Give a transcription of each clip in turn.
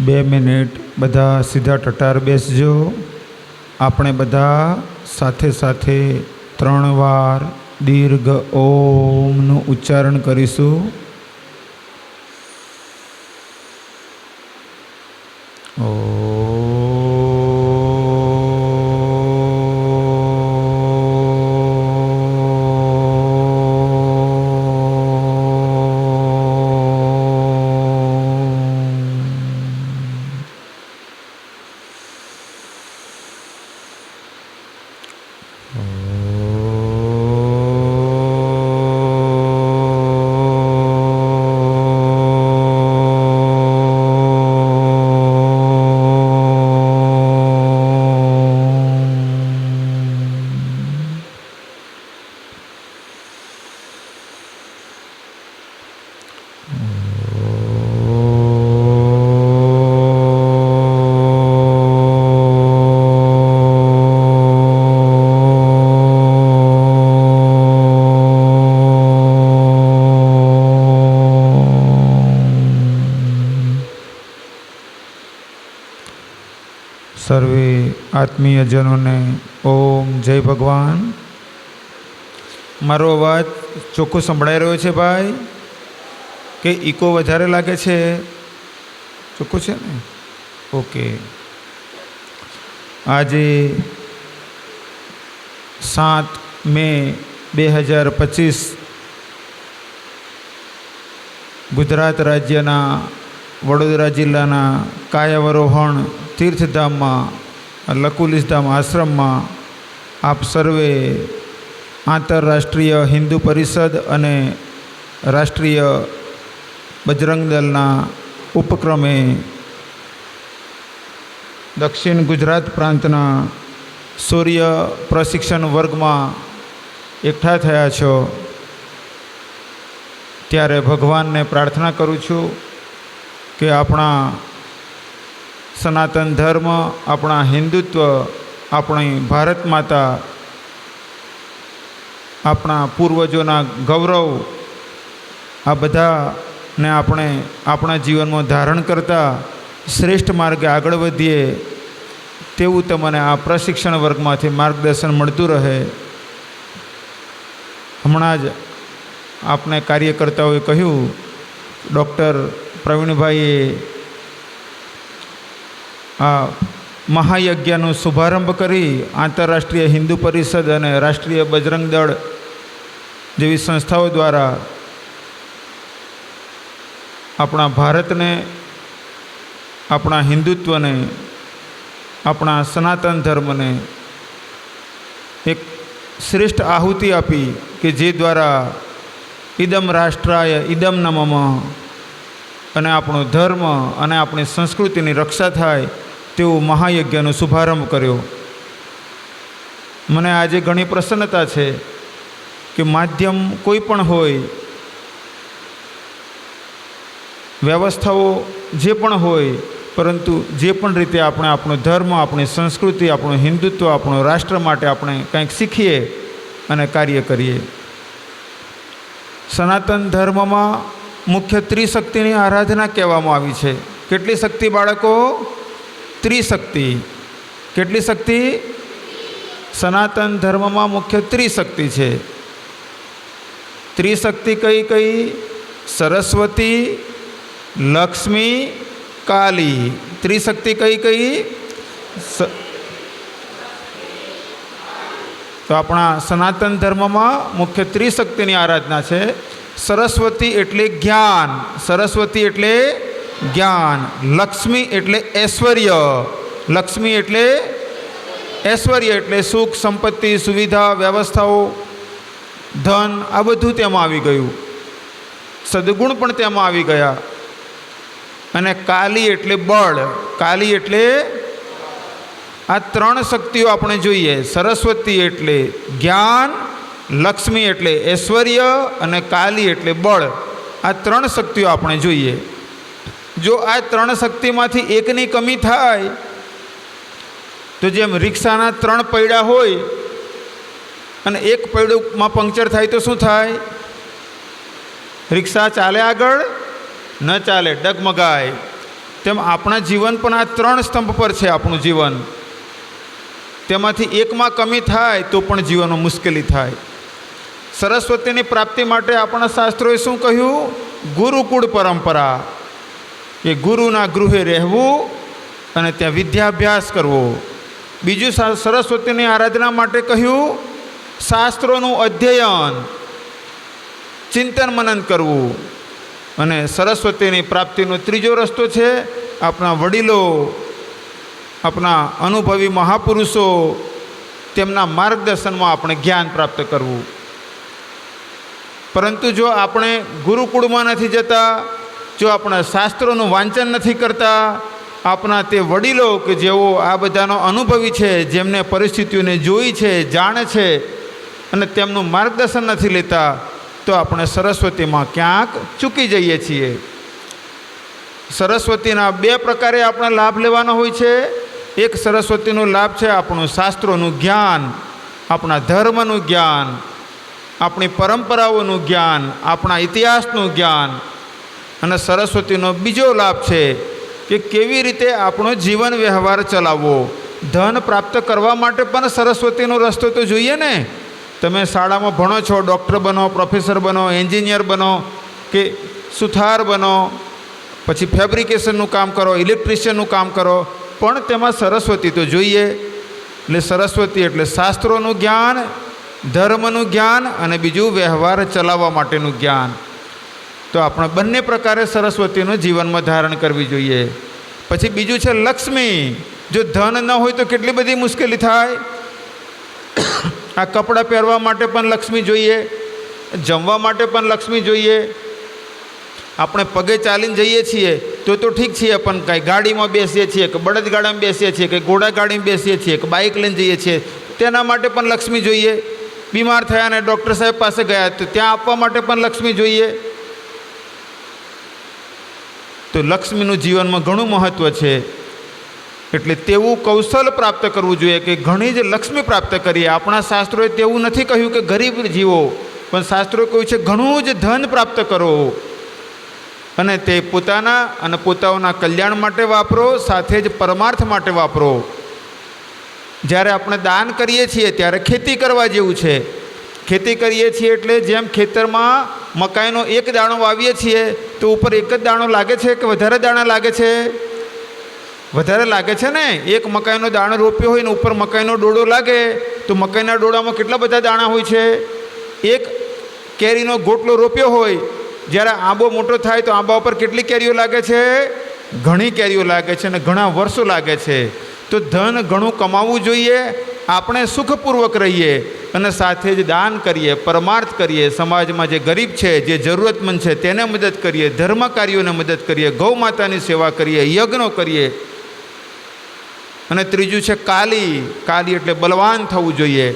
2 minute બધા સીધા ટટાર બેસજો। આપણે બધા સાથે સાથે 3 વાર દીર્ઘ ઓમનું ઉચ્ચારણ કરીશું। સર્વે આત્મીયજનોને ઓમ જય ભગવાન। મારો અવાજ ચોખ્ખો સંભળાઈ રહ્યો છે ભાઈ કે ઇકો વધારે લાગે છે? ચોખ્ખું છે ને? ઓકે। આજે 7 મે 2025 ગુજરાત રાજ્યના વડોદરા જિલ્લાના કાયાવરોહણ તીર્થધામમાં લકુલિશધામ આશ્રમમાં આપ સર્વે આંતરરાષ્ટ્રીય હિન્દુ પરિષદ અને રાષ્ટ્રીય બજરંગ દળના ઉપક્રમે દક્ષિણ ગુજરાત પ્રાંતના સૂર્ય પ્રશિક્ષણ વર્ગમાં એકઠા થયા છો, ત્યારે ભગવાનને પ્રાર્થના કરું છું કે આપણા સનાતન ધર્મ, આપણા હિન્દુત્વ, આપણી ભારત માતા, આપણા પૂર્વજોના ગૌરવ, આ બધાને આપણે આપણા જીવનમાં ધારણ કરતા શ્રેષ્ઠ માર્ગે આગળ વધીએ તેવું તમને આ પ્રશિક્ષણ વર્ગમાંથી માર્ગદર્શન મળતું રહે। હમણાં જ આપને કાર્યકર્તાઓએ કહ્યું, ડૉક્ટર પ્રવીણભાઈએ આ મહાયજ્ઞનો શુભારંભ કરી આંતરરાષ્ટ્રીય હિન્દુ પરિષદ અને રાષ્ટ્રીય બજરંગ દળ જેવી સંસ્થાઓ દ્વારા આપણા ભારતને, આપણા હિન્દુત્વને, આપણા સનાતન ધર્મને એક શ્રેષ્ઠ આહુતિ આપી કે જે દ્વારા ઇદમ રાષ્ટ્રાય ઇદમ નમઃ અને આપણો ધર્મ અને આપણી સંસ્કૃતિની રક્ષા થાય તેવો મહાયજ્ઞનો શુભારંભ કર્યો। મને આજે ઘણી પ્રસન્નતા છે કે માધ્યમ કોઈ પણ હોય, વ્યવસ્થાઓ જે પણ હોય, પરંતુ જે પણ રીતે આપણે આપણો ધર્મ, આપણી સંસ્કૃતિ, આપણું હિન્દુત્વ, આપણું રાષ્ટ્ર માટે આપણે કંઈક શીખીએ અને કાર્ય કરીએ। સનાતન ધર્મમાં મુખ્ય ત્રિશક્તિની આરાધના કહેવામાં આવી છે। કેટલી શક્તિ બાળકો? ત્રિશક્તિ। કેટલી શક્તિ? સનાતન ધર્મમાં મુખ્ય ત્રિશક્તિ છે। ત્રિશક્તિ કઈ કઈ? સરસ્વતી, લક્ષ્મી, કાલી। ત્રિશક્તિ કઈ કઈ? તો આપણા સનાતન ધર્મમાં મુખ્ય ત્રિશક્તિની આરાધના છે। સરસ્વતી એટલે જ્ઞાન, સરસ્વતી એટલે જ્ઞાન, લક્ષ્મી એટલે ઐશ્વર્ય, લક્ષ્મી એટલે ઐશ્વર્ય એટલે સુખ, સંપત્તિ, સુવિધા, વ્યવસ્થાઓ, ધન, આ બધું તેમાં આવી ગયું, સદગુણ પણ તેમાં આવી ગયા। અને કાલી એટલે બળ, કાલી એટલે આ 3 શક્તિઓ આપણે જોઈએ। સરસ્વતી એટલે જ્ઞાન, લક્ષ્મી એટલે ઐશ્વર્ય અને કાલી એટલે બળ, આ 3 શક્તિઓ આપણે જોઈએ। જો આ 3 શક્તિમાંથી એકની કમી થાય તો જેમ રિક્ષાના 3 પૈડા હોય અને એક પૈડુંમાં પંક્ચર થાય તો શું થાય? રિક્ષા ચાલે આગળ? ન ચાલે, ડગમગાય। તેમ આપણા જીવન પણ આ 3 સ્તંભ પર છે. આપણું જીવન તેમાંથી એકમાં કમી થાય તો પણ જીવનમાં મુશ્કેલી થાય. સરસ્વતીની પ્રાપ્તિ માટે આપણા શાસ્ત્રોએ શું કહ્યું? ગુરુકુળ પરંપરા, કે ગુરુના ગૃહે રહેવું અને ત્યાં વિદ્યાભ્યાસ કરવો. બીજું સરસ્વતીની આરાધના માટે કહ્યું શાસ્ત્રોનું અધ્યયન, ચિંતન મનન કરવું. અને સરસ્વતીની પ્રાપ્તિનો ત્રીજો રસ્તો છે આપણા વડીલો, આપણા અનુભવી મહાપુરુષો, તેમના માર્ગદર્શનમાં આપણે જ્ઞાન પ્રાપ્ત કરવું. પરંતુ જો આપણે ગુરુકુળમાં નથી જતા, જો આપણા શાસ્ત્રોનું વાંચન નથી કરતા, આપણા તે વડીલો કે જેઓ આ બધાનો અનુભવી છે, જેમને પરિસ્થિતિઓને જોઈ છે, જાણે છે, અને તેમનું માર્ગદર્શન નથી લેતા, તો આપણે સરસ્વતીમાં ક્યાંક ચૂકી જઈએ છીએ. સરસ્વતીના 2 પ્રકારે આપણે લાભ લેવાનો હોય છે. એક સરસ્વતીનો લાભ છે આપણું શાસ્ત્રોનું જ્ઞાન, આપણા ધર્મનું જ્ઞાન, આપણી પરંપરાઓનું જ્ઞાન, આપણા ઇતિહાસનું જ્ઞાન. અને સરસ્વતીનો બીજો લાભ છે કે કેવી રીતે આપણો જીવન વ્યવહાર ચલાવવો. ધન પ્રાપ્ત કરવા માટે પણ સરસ્વતીનો રસ્તો તો જોઈએ ને. તમે શાળામાં ભણો છો, ડૉક્ટર બનો, પ્રોફેસર બનો, એન્જિનિયર બનો કે સુથાર બનો, પછી ફેબ્રિકેશનનું કામ કરો, ઇલેક્ટ્રિશિયનનું કામ કરો, પણ તેમાં સરસ્વતી તો જોઈએ. એટલે સરસ્વતી એટલે શાસ્ત્રોનું જ્ઞાન, ધર્મનું જ્ઞાન અને બીજું વ્યવહાર ચલાવવા માટેનું જ્ઞાન. તો આપણે બંને પ્રકારે સરસ્વતીનું જીવનમાં ધારણ કરવી જોઈએ. પછી બીજું છે લક્ષ્મી. જો ધન ન હોય તો કેટલી બધી મુશ્કેલી થાય. આ કપડાં પહેરવા માટે પણ લક્ષ્મી જોઈએ, જમવા માટે પણ લક્ષ્મી જોઈએ. આપણે પગે ચાલીને જઈએ છીએ તો ઠીક છીએ, પણ કાંઈ ગાડીમાં બેસીએ છીએ, કે બળદગાડામાં બેસીએ છીએ, કે ઘોડા ગાડીમાં બેસીએ છીએ, કે બાઇક લઈને જઈએ છીએ, તેના માટે પણ લક્ષ્મી જોઈએ. બીમાર થયા અને ડૉક્ટર સાહેબ પાસે ગયા તો ત્યાં આપવા માટે પણ લક્ષ્મી જોઈએ. તો લક્ષ્મીનું જીવનમાં ઘણું મહત્ત્વ છે. એટલે તેવું કૌશલ પ્રાપ્ત કરવું જોઈએ કે ઘણી જ લક્ષ્મી પ્રાપ્ત કરીએ. આપણા શાસ્ત્રોએ તેવું નથી કહ્યું કે ગરીબ જીવો, પણ શાસ્ત્રોએ કહ્યું છે ઘણું જ ધન પ્રાપ્ત કરો અને તે પોતાના અને પોતાના કલ્યાણ માટે વાપરો, સાથે જ પરમાર્થ માટે વાપરો. જ્યારે આપણે દાન કરીએ છીએ ત્યારે ખેતી કરવા જેવું છે. ખેતી કરીએ છીએ એટલે જેમ ખેતરમાં મકાઈનો 1 દાણો વાવીએ છીએ તો ઉપર 1 જ દાણો લાગે છે કે વધારે દાણા લાગે છે? વધારે લાગે છે ને. એક મકાઈનો દાણો રોપ્યો હોય ને ઉપર મકાઈનો ડોડો લાગે તો મકાઈના ડોડામાં કેટલા બધા દાણા હોય છે? એક કેરીનો ગોટલો રોપ્યો હોય, જ્યારે આંબો મોટો થાય તો આંબા ઉપર કેટલી કેરીઓ લાગે છે? ઘણી કેરીઓ લાગે છે અને ઘણા વર્ષો લાગે છે. તો ધન ઘણું કમાવવું જોઈએ, આપણે સુખપૂર્વક રહીએ અને સાથે જ દાન કરીએ, પરમાર્થ કરીએ, સમાજમાં જે ગરીબ છે, જે જરૂરતમંદ છે તેને મદદ કરીએ, ધર્મ કાર્યોને મદદ કરીએ, ગૌ માતાની સેવા કરીએ, યજ્ઞો કરીએ. અને ત્રીજું છે કાલી. કાલી એટલે બળવાન થવું જોઈએ.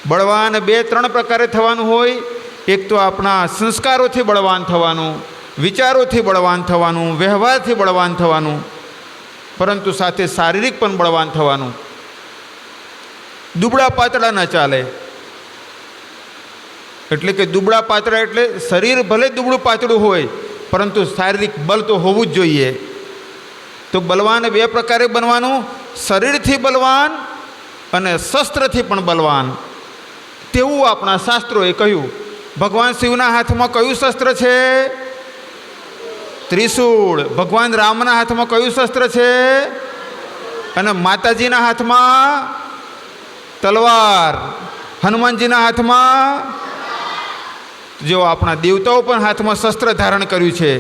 બળવાન 2-3 પ્રકારે થવાનું હોય. એક તો આપણા સંસ્કારોથી બળવાન થવાનું, વિચારોથી બળવાન થવાનું, વ્યવહારથી બળવાન થવાનું, પરંતુ સાથે શારીરિક પણ બળવાન થવાનું. દુબળા પાતળા ન ચાલે. એટલે કે દુબળા પાતળા એટલે શરીર ભલે દુબળું પાતળું હોય પરંતુ શારીરિક બળ તો હોવું જ જોઈએ. તો બલવાન 2 પ્રકારે બનવાનું, શરીરથી બલવાન અને શસ્ત્રથી પણ બલવાન. તેવું આપણા શાસ્ત્રોએ કહ્યું. ભગવાન શિવના હાથમાં કયું શસ્ત્ર છે? ત્રિશૂળ. ભગવાન રામના હાથમાં કયું શસ્ત્ર છે? અને માતાજીના હાથમાં તલવાર. હનુમાનજીના હાથમાં, જો આપણા દેવતાઓ પણ હાથમાં શસ્ત્ર ધારણ કર્યું છે.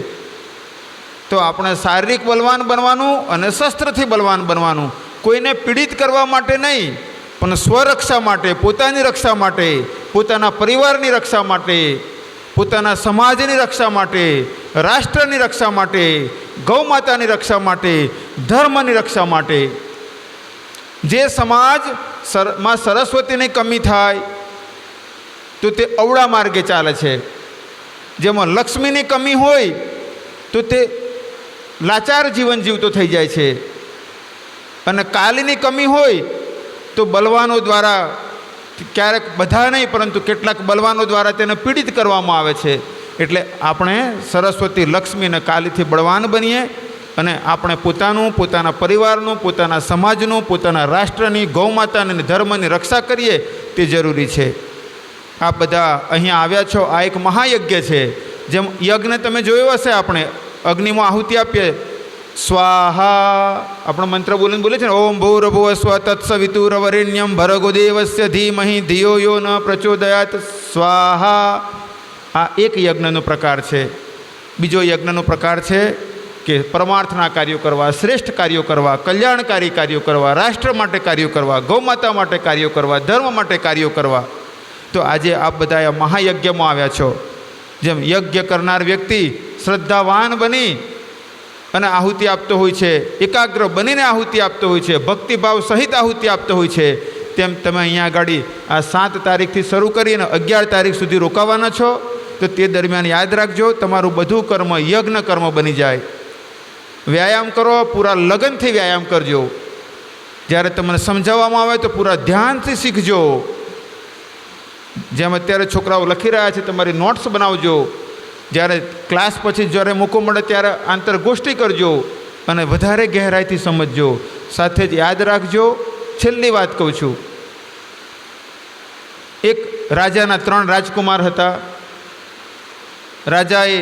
તો આપણે શારીરિક બલવાન બનવાનું અને શસ્ત્રથી બલવાન બનવાનું. કોઈને પીડિત કરવા માટે નહીં, પણ સ્વરક્ષા માટે, પોતાની રક્ષા માટે, પોતાના પરિવારની રક્ષા માટે, પોતાના સમાજની રક્ષા માટે, રાષ્ટ્રની રક્ષા માટે, ગૌ માતાની રક્ષા માટે, ધર્મની રક્ષા માટે. જે સમાજમાં સરસ્વતીની કમી થાય તો તે અવળા માર્ગે ચાલે છે. જેમાં લક્ષ્મીની કમી હોય તો તે લાચાર જીવન જીવતો થઈ જાય છે. અને કાલીની કમી હોય તો બલવાનો દ્વારા, ક્યારેક બધા નહીં પરંતુ કેટલાક બલવાનો દ્વારા તેને પીડિત કરવામાં આવે છે. એટલે આપણે સરસ્વતી, લક્ષ્મી અને કાલીથી બળવાન બનીએ અને આપણે પોતાનું, પોતાના પરિવારનું, પોતાના સમાજનું, પોતાના રાષ્ટ્રની, ગૌમાતાની અને ધર્મની રક્ષા કરીએ તે જરૂરી છે. આ બધા અહીંયા આવ્યા છો, આ એક મહાયજ્ઞ છે. જેમ યજ્ઞ તમે જોયો હશે, આપણે અગ્નિમાં આહુતિ આપીએ, સ્વાહા આપણો મંત્ર બોલીને બોલે છે ને, ઓમ ભૂર્ભુવઃ સ્વ તત્સવિતુર્વરેણ્યમ ભર્ગો દેવસ્ય ધીમહિ ધિયો યો ન પ્રચોદયાત સ્વાહા. આ એક યજ્ઞનો પ્રકાર છે. બીજો યજ્ઞનો પ્રકાર છે કે પરમાર્થના કાર્યો કરવા, શ્રેષ્ઠ કાર્યો કરવા, કલ્યાણકારી કાર્યો કરવા, રાષ્ટ્ર માટે કાર્યો કરવા, ગૌમાતા માટે કાર્યો કરવા, ધર્મ માટે કાર્યો કરવા. તો આજે આપ બધા આ મહાયજ્ઞમાં આવ્યા છો. જેમ યજ્ઞ કરનાર વ્યક્તિ શ્રદ્ધાવાન બની અને આહુતિ આપતો હોય છે, એકાગ્ર બનીને આહુતિ આપતો હોય છે, ભક્તિભાવ સહિત આહુતિ આપતો હોય છે, તેમ તમે અહીંયા આગળ આ 7 તારીખથી શરૂ કરીને 11 તારીખ સુધી રોકાવાના છો. તો તે દરમિયાન યાદ રાખજો, તમારું બધું કર્મ યજ્ઞ કર્મ બની જાય. વ્યાયામ કરો, પૂરા લગનથી વ્યાયામ કરજો. જ્યારે તમને સમજાવવામાં આવે તો પૂરા ધ્યાનથી શીખજો. જેમ અત્યારે છોકરાઓ લખી રહ્યા છે, તમારી નોટ્સ બનાવજો. જ્યારે ક્લાસ પછી જ્યારે મોકો મળે ત્યારે આંતરગોષ્ઠી કરજો અને વધારે ગહેરાઈથી સમજજો. સાથે જ યાદ રાખજો, છેલ્લી વાત કહું છું, એક રાજાના 3 રાજકુમાર હતા. રાજાએ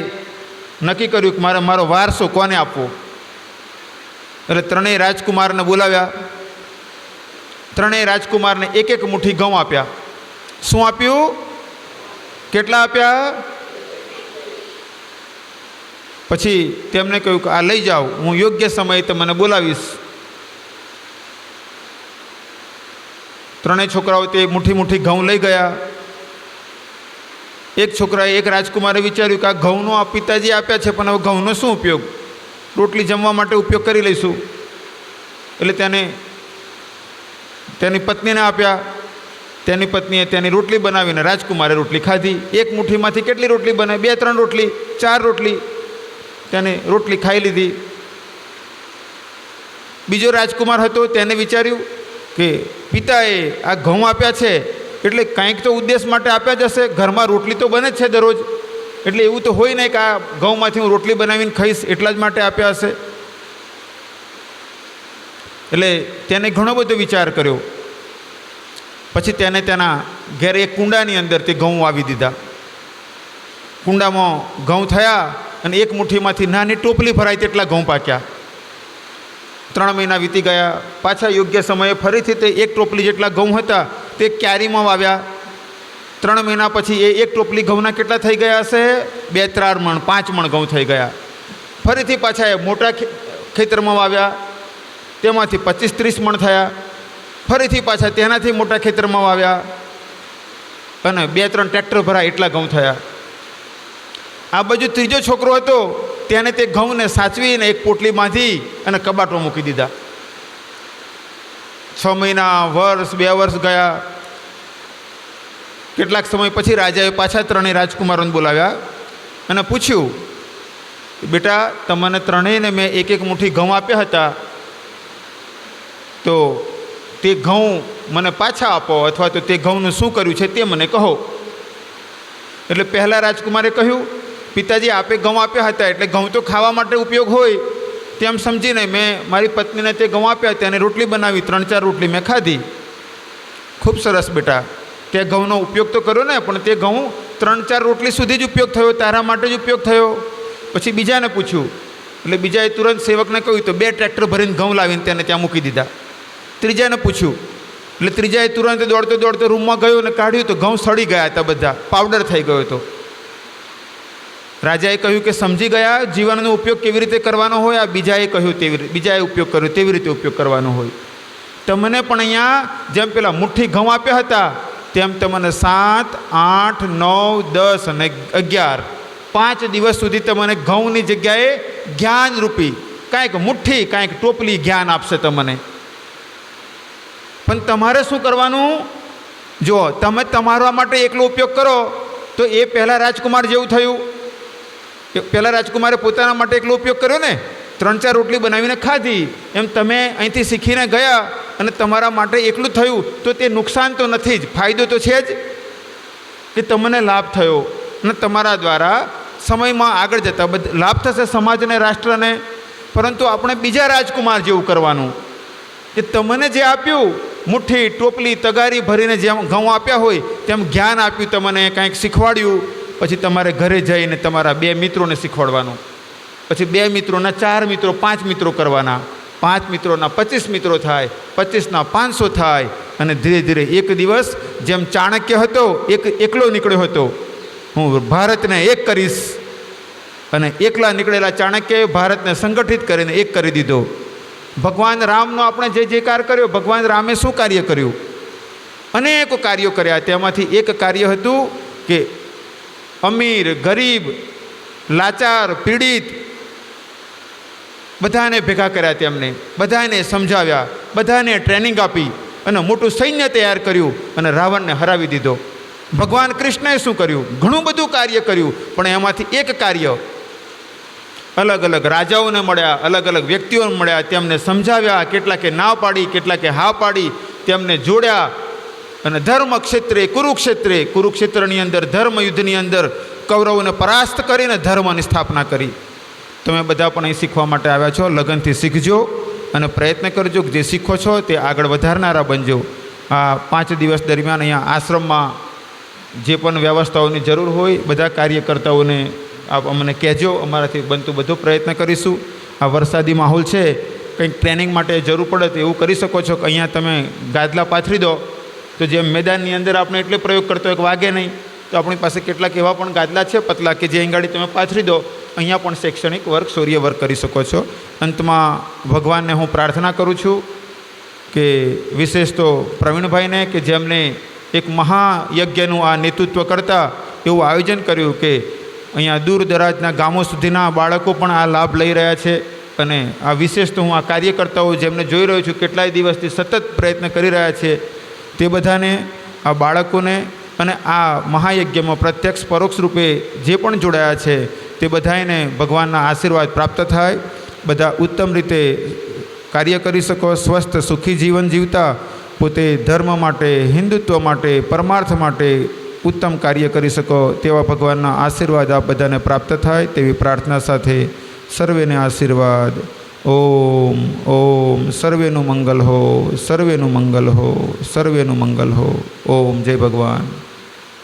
નક્કી કર્યું કે મારો વારસો કોને આપવો. એટલે 3 રાજકુમારને બોલાવ્યા. 3 રાજકુમારને એક મુઠ્ઠી ઘઉં આપ્યા. શું આપ્યું? કેટલા આપ્યા? પછી તેમને કહ્યું કે આ લઈ જાઓ, હું યોગ્ય સમયે તમને બોલાવીશ. 3 છોકરાઓ તે મુઠ્ઠી ઘઉં લઈ ગયા. એક છોકરાએ, એક રાજકુમારે વિચાર્યું કે આ ઘઉંનો આ પિતાજી આપ્યા છે, પણ હવે ઘઉંનો શું ઉપયોગ? રોટલી જમવા માટે ઉપયોગ કરી લઈશું. એટલે તેની પત્નીને આપ્યા. તેની પત્નીએ તેની રોટલી બનાવીને રાજકુમારે રોટલી ખાધી. એક મુઠ્ઠીમાંથી કેટલી રોટલી બને? 2-3 રોટલી, 4 રોટલી. તેને રોટલી ખાઈ લીધી. બીજો રાજકુમાર હતો, તેને વિચાર્યું કે પિતાએ આ ઘઉં આપ્યા છે એટલે કંઈક તો ઉદ્દેશ માટે આપ્યા જ હશે. ઘરમાં રોટલી તો બને જ છે દરરોજ, એટલે એવું તો હોય નહીં કે આ ઘઉંમાંથી હું રોટલી બનાવીને ખાઈશ, એટલા જ માટે આપ્યા હશે. એટલે તેને ઘણો બધો વિચાર કર્યો. પછી તેને તેના ઘેરે એક કુંડાની અંદર તે ઘઉં વાવી દીધા. કુંડામાં ઘઉં થયા અને એક મુઠ્ઠીમાંથી નાની ટોપલી ભરાય તેટલા ઘઉં પાક્યા. 3 મહિના વીતી ગયા. પાછા યોગ્ય સમયે ફરીથી તે એક ટોપલી જેટલા ઘઉં હતા તે ક્યારીમાં વાવ્યા. 3 મહિના પછી એ એક ટોપલી ઘઉંના કેટલા થઈ ગયા હશે? 2-4 મણ, 5 મણ ઘઉં થઈ ગયા. ફરીથી પાછા એ મોટા ખેતરમાં વાવ્યા, તેમાંથી 25-30 મણ થયા. ફરીથી પાછા તેનાથી મોટા ખેતરમાં વાવ્યા અને 2-3 ટ્રેક્ટર ભરાય એટલા ઘઉં થયા. આ બાજુ ત્રીજો છોકરો હતો, તેને તે ઘઉંને સાચવીને એક પોટલી બાંધી અને કબાટમાં મૂકી દીધા. 6 મહિના, વર્ષ, 2 વર્ષ ગયા. કેટલાક સમય પછી રાજાએ પાછા 3 રાજકુમારોને બોલાવ્યા અને પૂછ્યું, બેટા, તમને 3ને મેં એક મુઠ્ઠી ઘઉં આપ્યા હતા, તો તે ઘઉં મને પાછા આપો, અથવા તો તે ઘઉંનું શું કર્યું છે તે મને કહો. એટલે પહેલાં રાજકુમારે કહ્યું, પિતાજી આપે ઘઉં આપ્યા હતા એટલે ઘઉં તો ખાવા માટે ઉપયોગ હોય તેમ સમજીને મેં મારી પત્નીને તે ઘઉં આપ્યા, તેને રોટલી બનાવી, 3-4 રોટલી મેં ખાધી. ખૂબ સરસ બેટા, તે ઘઉંનો ઉપયોગ તો કર્યો ને, પણ તે ઘઉં 3-4 રોટલી સુધી જ ઉપયોગ થયો, તારા માટે જ ઉપયોગ થયો. પછી બીજાને પૂછ્યું, એટલે બીજાએ તુરંત સેવકને કહ્યું તો 2 ટ્રેક્ટર ભરીને ઘઉં લાવીને તેને ત્યાં મૂકી દીધા. ત્રીજાને પૂછ્યું એટલે ત્રીજાએ તુરંત દોડતો રૂમમાં ગયો અને કાઢ્યું તો ઘઉં સડી ગયા હતા, બધા પાવડર થઈ ગયો હતો. રાજાએ કહ્યું કે સમજી ગયા જીવનનો ઉપયોગ કેવી રીતે કરવાનો હોય. આ બીજાએ કહ્યું બીજાએ ઉપયોગ કર્યો તેવી રીતે ઉપયોગ કરવાનો હોય. તમને પણ અહીંયા જેમ પેલા મુઠ્ઠી ઘઉં આપ્યા હતા તેમ તમને 7, 8, 9, 10 અને 11 5 દિવસ સુધી તમને ઘઉંની જગ્યાએ જ્ઞાનરૂપી કાંઈક મુઠ્ઠી, કાંઈક ટોપલી જ્ઞાન આપશે તમને. પણ તમારે શું કરવાનું? જો તમે તમારા માટે એકલો ઉપયોગ કરો તો એ પહેલાં રાજકુમાર જેવું થયું. પહેલાં રાજકુમારે પોતાના માટે એકલો ઉપયોગ કર્યો ને, 3-4 રોટલી બનાવીને ખાધી. એમ તમે અહીંથી શીખીને ગયા અને તમારા માટે એકલું થયું તો તે નુકસાન તો નથી જ, ફાયદો તો છે જ કે તમને લાભ થયો અને તમારા દ્વારા સમયમાં આગળ જતા લાભ થશે સમાજને, રાષ્ટ્રને. પરંતુ આપણે બીજા રાજકુમાર જેવું કરવાનું કે તમને જે આપ્યું, મુઠ્ઠી ટોપલી તગારી ભરીને જેમ ઘઉં આપ્યા હોય તેમ જ્ઞાન આપ્યું, તમને કાંઈક શીખવાડ્યું, પછી તમારે ઘરે જઈને તમારા 2 મિત્રોને શીખવાડવાનું, પછી 2 મિત્રોના 4 મિત્રો 5 મિત્રો કરવાના, 5 મિત્રોના 25 મિત્રો થાય, 25ના 500 થાય, અને ધીરે ધીરે એક દિવસ જેમ ચાણક્ય હતો એકલો નીકળ્યો હતો, હું ભારતને એક કરીશ, અને એકલા નીકળેલા ચાણક્યએ ભારતને સંગઠિત કરીને એક કરી દીધો. ભગવાન રામનો આપણે જે જયકાર કર્યો, ભગવાન રામે શું કાર્ય કર્યું? અનેકો કાર્યો કર્યા. તેમાંથી એક કાર્ય હતું કે અમીર, ગરીબ, લાચાર, પીડિત બધાને ભેગા કર્યા, તેમને બધાને સમજાવ્યા, બધાને ટ્રેનિંગ આપી અને મોટું સૈન્ય તૈયાર કર્યું અને રાવણને હરાવી દીધો. ભગવાન કૃષ્ણએ શું કર્યું? ઘણું બધું કાર્ય કર્યું, પણ એમાંથી એક કાર્ય અલગ અલગ રાજાઓને મળ્યા, અલગ અલગ વ્યક્તિઓને મળ્યા, તેમને સમજાવ્યા, કેટલાકે ના પાડી, કેટલાકે હા પાડી, તેમને જોડ્યા અને ધર્મ ક્ષેત્રે કુરુક્ષેત્રની અંદર ધર્મ યુદ્ધની અંદર કૌરવોને પરાસ્ત કરીને ધર્મની સ્થાપના કરી. તમે બધા પણ અહીં શીખવા માટે આવ્યા છો, લગનથી શીખજો અને પ્રયત્ન કરજો કે જે શીખો છો તે આગળ વધારનારા બનજો. આ 5 દિવસ દરમિયાન અહીંયા આશ્રમમાં જે પણ વ્યવસ્થાઓની જરૂર હોય બધા કાર્યકર્તાઓને આપ અમને કહેજો, અમારાથી બનતું બધો પ્રયત્ન કરીશું. આ વરસાદી માહોલ છે, કંઈક ટ્રેનિંગ માટે જરૂર પડે તો એવું કરી શકો છો કે અહીંયા તમે ગાદલા પાથરી દો, તો જેમ મેદાનની અંદર આપણે એટલે પ્રયોગ કરતો એક વાગે નહીં, તો આપણી પાસે કેટલાક એવા પણ ગાદલા છે પતલા કે જે અહીં તમે પાથરી દો, અહીંયા પણ શૈક્ષણિક વર્ક, શૌર્ય વર્ક કરી શકો છો. અંતમાં ભગવાનને હું પ્રાર્થના કરું છું કે વિશેષ તો પ્રવીણભાઈને કે જેમને એક મહાયજ્ઞનું આ નેતૃત્વ કરતા એવું આયોજન કર્યું કે અહીંયા દૂર દરાજના ગામો સુધીના બાળકો પણ આ લાભ લઈ રહ્યા છે. અને આ વિશેષ તો હું આ કાર્યકર્તાઓ જેમને જોઈ રહ્યો છું કેટલાય દિવસથી સતત પ્રયત્ન કરી રહ્યા છે, તે બધાને, આ બાળકોને અને આ મહાયજ્ઞમાં પ્રત્યક્ષ પરોક્ષ રૂપે જે પણ જોડાયા છે તે બધાને ભગવાનના આશીર્વાદ પ્રાપ્ત થાય, બધા ઉત્તમ રીતે કાર્ય કરી શકો, સ્વસ્થ સુખી જીવન જીવતા પોતે ધર્મ માટે, હિન્દુત્વ માટે, પરમાર્થ માટે ઉત્તમ કાર્ય કરી શકો, તેવા ભગવાનના આશીર્વાદ આપ બધાને પ્રાપ્ત થાય તેવી પ્રાર્થના સાથે સર્વેને આશીર્વાદ. ઓમ ઓમ સર્વેનું મંગલ હો, સર્વેનું મંગલ હો, સર્વેનું મંગલ હો. ઓમ જય ભગવાન.